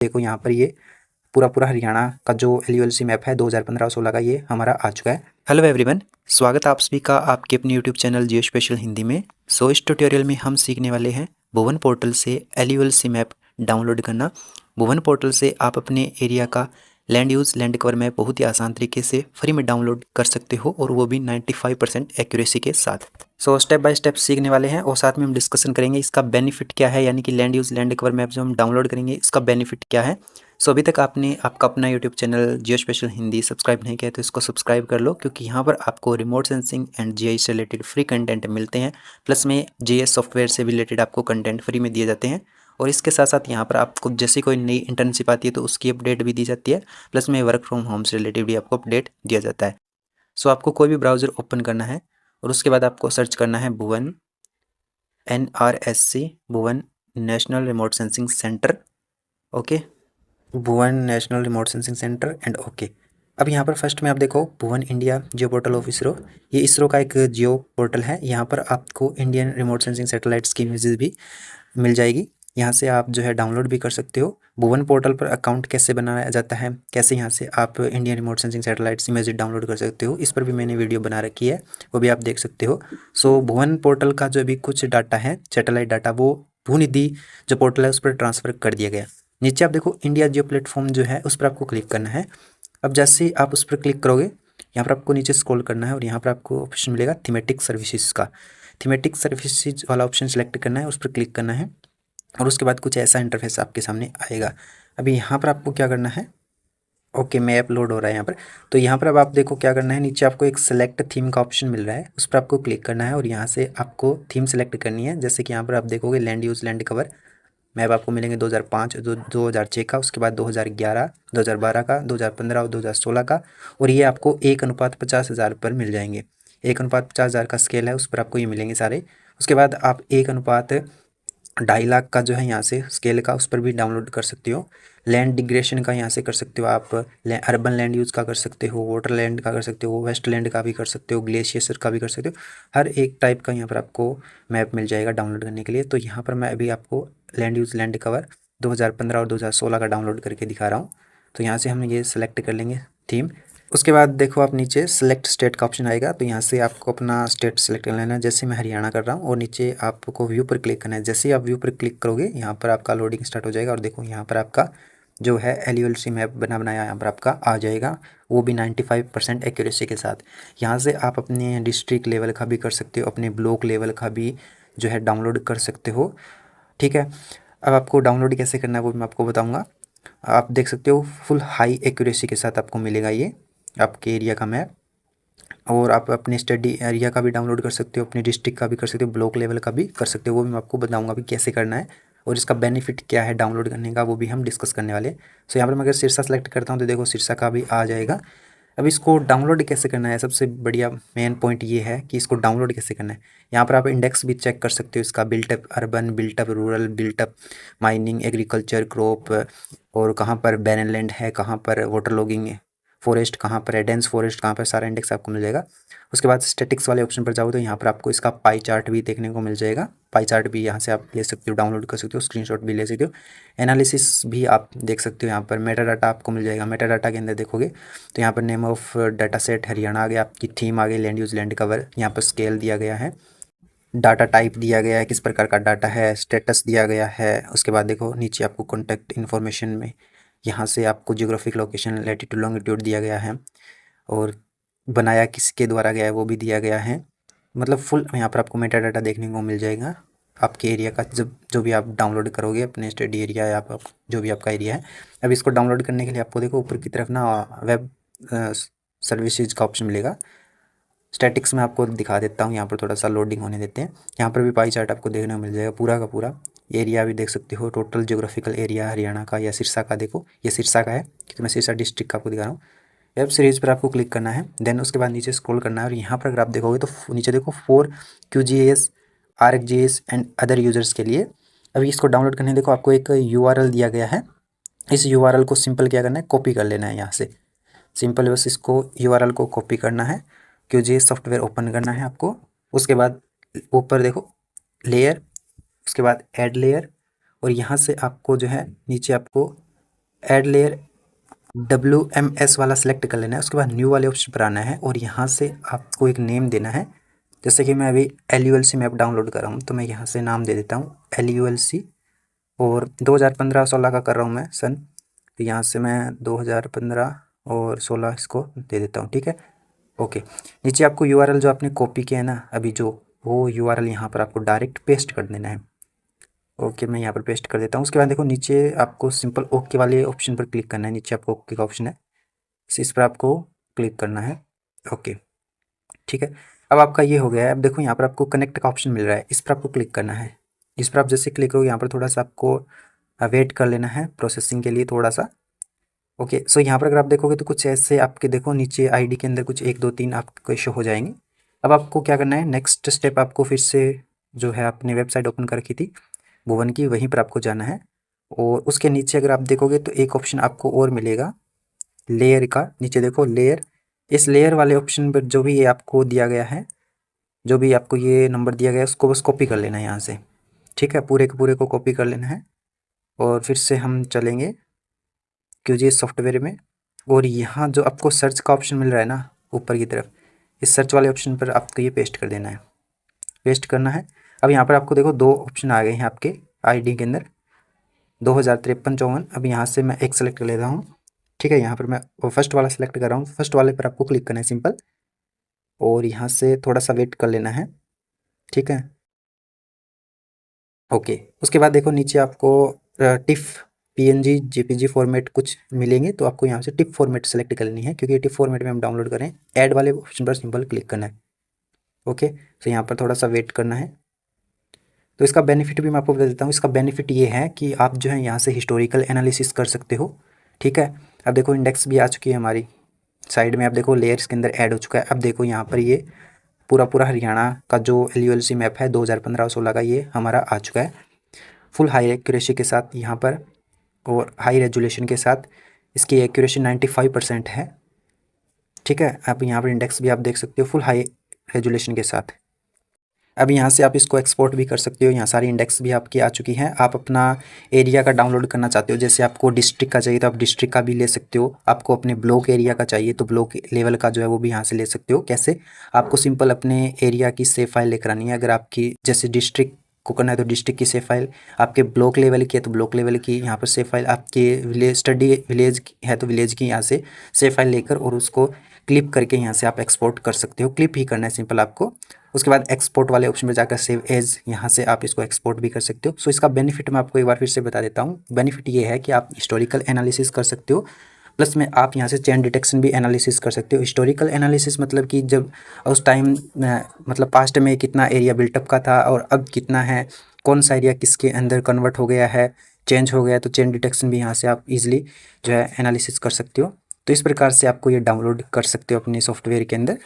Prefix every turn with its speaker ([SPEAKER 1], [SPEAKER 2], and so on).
[SPEAKER 1] देखो यहाँ पर ये पूरा हरियाणा का जो LULC मैप है 2015-16 का ये हमारा आ चुका है। हेलो एवरीवन, स्वागत है आप सभी का आपके अपने यूट्यूब चैनल जियो स्पेशल हिंदी में। इस ट्यूटोरियल में हम सीखने वाले हैं भुवन पोर्टल से LULC मैप डाउनलोड करना। भुवन पोर्टल से आप अपने एरिया का land use land cover map बहुत ही आसान तरीके से फ्री में डाउनलोड कर सकते हो और वो भी 95% एक्यूरेसी के साथ। स्टेप बाय स्टेप सीखने वाले हैं और साथ में हम डिस्कशन करेंगे इसका बेनिफिट क्या है, यानी कि land use land cover map जो हम डाउनलोड करेंगे इसका बेनिफिट क्या है। अभी तक आपने आपका अपना यूट्यूब चैनल जियो स्पेशल हिंदी सब्सक्राइब नहीं किया तो इसको सब्सक्राइब कर लो, क्योंकि यहाँ पर आपको रिमोट सेंसिंग एंड GIS से रिलेटेड फ्री कंटेंट मिलते हैं। प्लस में GIS सॉफ्टवेयर से भी रिलेटेड आपको कंटेंट फ्री में दिए जाते हैं और इसके साथ साथ यहाँ पर आपको जैसे कोई नई इंटर्नशिप आती है तो उसकी अपडेट भी दी जाती है। प्लस में वर्क फ्रॉम होम से रिलेटेड भी आपको अपडेट दिया जाता है। आपको कोई भी ब्राउज़र ओपन करना है और उसके बाद आपको सर्च करना है Bhuvan NRSC, Bhuvan national remote sensing centre. Okay, Bhuvan national remote sensing centre and okay. अब यहाँ पर फर्स्ट में आप देखो Bhuvan India geo portal of ISRO. ये इसरो का एक जियो पोर्टल है। यहाँ पर आपको इंडियन रिमोट सेंसिंग सैटेलाइट्स की इमेजेस भी मिल जाएगी। यहाँ से आप जो है डाउनलोड भी कर सकते हो। भुवन पोर्टल पर अकाउंट कैसे बनाया जाता है, कैसे यहाँ से आप Indian remote sensing satellites image download कर सकते हो, इस पर भी मैंने वीडियो बना रखी है, वो भी आप देख सकते हो। भुवन पोर्टल का जो भी कुछ डाटा है सैटेलाइट डाटा वो भूनिधि जो पोर्टल है उस पर ट्रांसफ़र कर दिया गया। नीचे आप देखो इंडिया जियो प्लेटफॉर्म जो है उस पर आपको क्लिक करना है। अब जैसे ही आप उस पर क्लिक करोगे यहाँ पर आपको नीचे स्क्रॉल करना है और यहाँ पर आपको ऑप्शन मिलेगा थीमेटिक सर्विसेज का। थीमेटिक सर्विसेज वाला ऑप्शन सेलेक्ट करना है, उस पर क्लिक करना है और उसके बाद कुछ ऐसा इंटरफेस आपके सामने आएगा। अभी यहाँ पर आपको क्या करना है, ओके मैप लोड हो रहा है यहाँ पर। तो यहाँ पर अब आप देखो क्या करना है, नीचे आपको एक सेलेक्ट थीम का ऑप्शन मिल रहा है, उस पर आपको क्लिक करना है और यहाँ से आपको थीम सेलेक्ट करनी है। जैसे कि यहाँ पर आप देखोगे land use land cover map आपको मिलेंगे 2005, 2006 का, उसके बाद 2011, 2012 का, 2015 और 2016 का, और ये आपको 1:50,000 पर मिल जाएंगे। 1:50,000 का स्केल है, उस पर आपको ये मिलेंगे सारे। उसके बाद आप 1:2.5 लाख का जो है यहाँ से स्केल का उस पर भी डाउनलोड कर सकते हो। लैंड डिग्रेशन का यहाँ से कर सकते हो आप, अर्बन लैंड यूज़ का कर सकते हो, वाटर लैंड का कर सकते हो, वेस्ट लैंड का भी कर सकते हो, ग्लेशियर का भी कर सकते हो। हर एक टाइप का यहाँ पर आपको मैप मिल जाएगा डाउनलोड करने के लिए। तो यहाँ पर मैं अभी आपको लैंड यूज़ लैंड कवर 2015 और 2016 का डाउनलोड करके दिखा रहा हूँ। तो यहाँ से हम ये सेलेक्ट कर लेंगे थीम। उसके बाद देखो आप नीचे सेलेक्ट स्टेट का ऑप्शन आएगा, तो यहाँ से आपको अपना स्टेट सेलेक्ट कर लेना है। जैसे मैं हरियाणा कर रहा हूँ और नीचे आपको व्यू पर क्लिक करना है। जैसे ही आप व्यू पर क्लिक करोगे यहाँ पर आपका लोडिंग स्टार्ट हो जाएगा और देखो यहाँ पर आपका जो है LULC मैप बनाया यहाँ पर आपका आ जाएगा, वो भी 95% एक्यूरेसी के साथ। यहाँ से आप अपने डिस्ट्रिक्ट लेवल का भी कर सकते हो, अपने ब्लॉक लेवल का भी जो है डाउनलोड कर सकते हो। ठीक है, अब आपको डाउनलोड कैसे करना है वो मैं आपको बताऊँगा। आप देख सकते हो फुल हाई एक्यूरेसी के साथ आपको मिलेगा ये आपके एरिया का मैप, और आप अपने स्टडी एरिया का भी डाउनलोड कर सकते हो, अपने डिस्ट्रिक्ट का भी कर सकते हो, ब्लॉक लेवल का भी कर सकते हो। वो भी मैं आपको बताऊंगा भी कैसे करना है और इसका बेनिफिट क्या है डाउनलोड करने का, वो भी हम डिस्कस करने वाले। यहाँ पर मैं अगर सिरसा सेलेक्ट करता हूँ तो देखो सिरसा का भी आ जाएगा। अब इसको डाउनलोड कैसे करना है, सबसे बढ़िया मेन पॉइंट ये है कि इसको डाउनलोड कैसे करना है। यहाँ पर आप इंडेक्स भी चेक कर सकते हो इसका, built up urban, built up rural, built up mining, agriculture, crop, और कहाँ पर बैरन लैंड है, कहाँ पर वाटर लॉगिंग है, फॉरेस्ट कहाँ पर है, डेंस फॉरेस्ट कहाँ पर, सारा इंडेक्स आपको मिल जाएगा। उसके बाद स्टैटिक्स वाले ऑप्शन पर जाओ तो यहाँ पर आपको इसका पाई चार्ट भी देखने को मिल जाएगा। पाई चार्ट भी यहाँ से आप ले सकते हो, डाउनलोड कर सकते हो, स्क्रीनशॉट भी ले सकते हो। एनालिसिस भी आप देख सकते हो, यहाँ पर मेटा डाटा आपको मिल जाएगा। मेटा डाटा के अंदर देखोगे तो यहाँ पर name of data set Haryana आ गया, आपकी थीम आ गई, लैंड यूज़ लैंड कवर, यहाँ पर स्केल दिया गया है, डाटा टाइप दिया गया है, किस प्रकार का डाटा है, स्टेटस दिया गया है। उसके बाद देखो नीचे आपको कॉन्टैक्ट इन्फॉर्मेशन में यहाँ से आपको जियोग्राफिक लोकेशन, लैटिट्यूड लॉन्गिट्यूड दिया गया है और बनाया किसके द्वारा गया है वो भी दिया गया है। मतलब फुल यहाँ पर आपको मेटा डाटा देखने को मिल जाएगा आपके एरिया का, जब जो भी आप डाउनलोड करोगे अपने स्टडी एरिया या आप जो भी आपका एरिया है। अब इसको डाउनलोड करने के लिए आपको देखो ऊपर की तरफ ना वेब सर्विसेज का ऑप्शन मिलेगा। स्टैटिक्स में आपको दिखा देता हूँ, यहाँ पर थोड़ा सा लोडिंग होने देते हैं। यहाँ पर भी पाई चार्ट आपको देखने को मिल जाएगा, पूरा का पूरा एरिया भी देख सकते हो, टोटल ज्योग्राफिकल एरिया हरियाणा का या सिरसा का। देखो ये सिरसा का है क्योंकि मैं सिरसा डिस्ट्रिक्ट का आपको दिखा रहा हूँ। वेब सीरीज़ पर आपको क्लिक करना है, देन उसके बाद नीचे स्क्रॉल करना है और यहाँ पर अगर आप देखोगे तो नीचे देखो for QGIS, ArcGIS and other users के लिए। अभी इसको डाउनलोड करने देखो आपको एक URL दिया गया है। इस URL को सिंपल क्या करना है, कॉपी कर लेना है। यहाँ से सिंपल बस इसको URL को कॉपी करना है, QGIS सॉफ्टवेयर ओपन करना है आपको। उसके बाद ऊपर देखो लेयर, उसके बाद ऐड लेयर, और यहाँ से आपको जो है नीचे आपको ऐड लेयर WMS वाला सेलेक्ट कर लेना है। उसके बाद न्यू वाले ऑप्शन पर आना है और यहाँ से आपको एक नेम देना है। जैसे कि मैं अभी LULC मैप डाउनलोड कर रहा हूँ, तो मैं यहाँ से नाम दे देता हूँ LULC, और 2015-16 का कर रहा हूँ मैं सन, तो यहाँ से मैं 2015 और 16 इसको दे देता हूँ। ठीक है, ओके। नीचे आपको URL जो आपने कॉपी किया है ना अभी, जो वो URL यहाँ पर आपको डायरेक्ट पेस्ट कर देना है। ओके, मैं यहाँ पर पेस्ट कर देता हूँ। उसके बाद देखो नीचे आपको सिंपल ओके वाले ऑप्शन पर क्लिक करना है। नीचे आपको ओके का ऑप्शन है, इस पर आपको क्लिक करना है। ओके, ठीक है। अब आपका ये हो गया है। अब देखो यहाँ पर आपको कनेक्ट का ऑप्शन मिल रहा है, इस पर आपको क्लिक करना है। इस पर आप जैसे क्लिक करोगे यहाँ पर थोड़ा सा आपको वेट कर लेना है प्रोसेसिंग के लिए थोड़ा सा। ओके, सो यहाँ पर अगर आप देखोगे तो कुछ ऐसे आपके देखो नीचे आईडी के अंदर कुछ 1 2 3 आपको शो हो जाएंगे। अब आपको क्या करना है, नेक्स्ट स्टेप आपको फिर से जो है आपने वेबसाइट ओपन कर रखी थी भुवन की, वहीं पर आपको जाना है। और उसके नीचे अगर आप देखोगे तो एक ऑप्शन आपको और मिलेगा लेयर का। नीचे देखो लेयर, इस लेयर वाले ऑप्शन पर जो भी ये आपको दिया गया है, जो भी आपको ये नंबर दिया गया है, उसको बस कॉपी कर लेना है यहाँ से। ठीक है, पूरे के पूरे को कॉपी कर लेना है। और फिर से हम चलेंगे QGIS सॉफ्टवेयर में, और यहाँ जो आपको सर्च का ऑप्शन मिल रहा है ना ऊपर की तरफ, इस सर्च वाले ऑप्शन पर आपको ये पेस्ट कर देना है, पेस्ट करना है। अब यहाँ पर आपको देखो 2 ऑप्शन आ गए हैं आपके आईडी के अंदर, 2053-54। अब यहाँ से मैं एक सेलेक्ट कर लेता हूँ। ठीक है, यहाँ पर मैं फर्स्ट वाला सेलेक्ट कर रहा हूँ। फर्स्ट वाले पर आपको क्लिक करना है सिंपल, और यहाँ से थोड़ा सा वेट कर लेना है। ठीक है, ओके। उसके बाद देखो नीचे आपको टिफ PNG JPG फॉर्मेट कुछ मिलेंगे, तो आपको यहाँ से टिप फॉर्मेट सेलेक्ट कर लेनी है, क्योंकि टिप फॉर्मेट में हम डाउनलोड करें। ऐड वाले ऑप्शन पर सिंपल क्लिक करना है। ओके, तो यहाँ पर थोड़ा सा वेट करना है। तो इसका बेनिफिट भी मैं आपको बता देता हूँ। इसका बेनिफिट ये है कि आप जो है यहाँ से हिस्टोरिकल एनालिसिस कर सकते हो। ठीक है, अब देखो इंडेक्स भी आ चुकी है हमारी साइड में। अब देखो लेयर्स के अंदर ऐड हो चुका है। अब देखो यहाँ पर ये पूरा पूरा हरियाणा का जो LULC मैप है 2015 और 16 का, ये हमारा आ चुका है फुल हाई एक्यूरेसी के साथ यहाँ पर, और हाई रेजोल्यूशन के साथ। इसकी एक्यूरेसी 95% है। ठीक है, आप यहाँ पर इंडेक्स भी आप देख सकते हो फुल हाई रेजोल्यूशन के साथ। अब यहाँ से आप इसको एक्सपोर्ट भी कर सकते हो। यहाँ सारी इंडेक्स भी आपकी आ चुकी हैं। आप अपना एरिया का डाउनलोड करना चाहते हो, जैसे आपको डिस्ट्रिक्ट का चाहिए तो आप डिस्ट्रिक्ट का भी ले सकते हो। आपको अपने ब्लॉक एरिया का चाहिए तो ब्लॉक लेवल का जो है वो भी यहाँ से ले सकते हो। कैसे, आपको सिंपल अपने एरिया की सेव फाइल लेकर आनी है। अगर आपकी जैसे डिस्ट्रिक्ट को करना है तो डिस्ट्रिक्ट की सेव फाइल, आपके ब्लॉक लेवल की है तो ब्लॉक लेवल की यहाँ पर सेव फाइल, आपके विलेज स्टडी विलेज है तो विलेज की यहाँ से सेव फाइल लेकर, और उसको क्लिप करके यहाँ से आप एक्सपोर्ट कर सकते हो। क्लिप ही करना है सिंपल आपको। उसके बाद एक्सपोर्ट वाले ऑप्शन में जाकर सेव एज, यहाँ से आप इसको एक्सपोर्ट भी कर सकते हो। सो इसका बेनिफिट मैं आपको एक बार फिर से बता देता हूँ। बेनिफिट ये है कि आप हिस्टोरिकल एनालिसिस कर सकते हो, प्लस में आप यहाँ से चेन डिटेक्शन भी एनालिसिस कर सकते हो। हिस्टोरिकल एनालिसिस मतलब कि जब उस टाइम मतलब पास्ट में कितना एरिया बिल्टअप का था और अब कितना है, कौन सा एरिया किसके अंदर कन्वर्ट हो गया है, चेंज हो गया, तो चेन डिटेक्शन भी यहाँ से आप इजीली जो है एनालिसिस कर सकते हो। तो इस प्रकार से आपको ये डाउनलोड कर सकते हो अपने सॉफ्टवेयर के अंदर।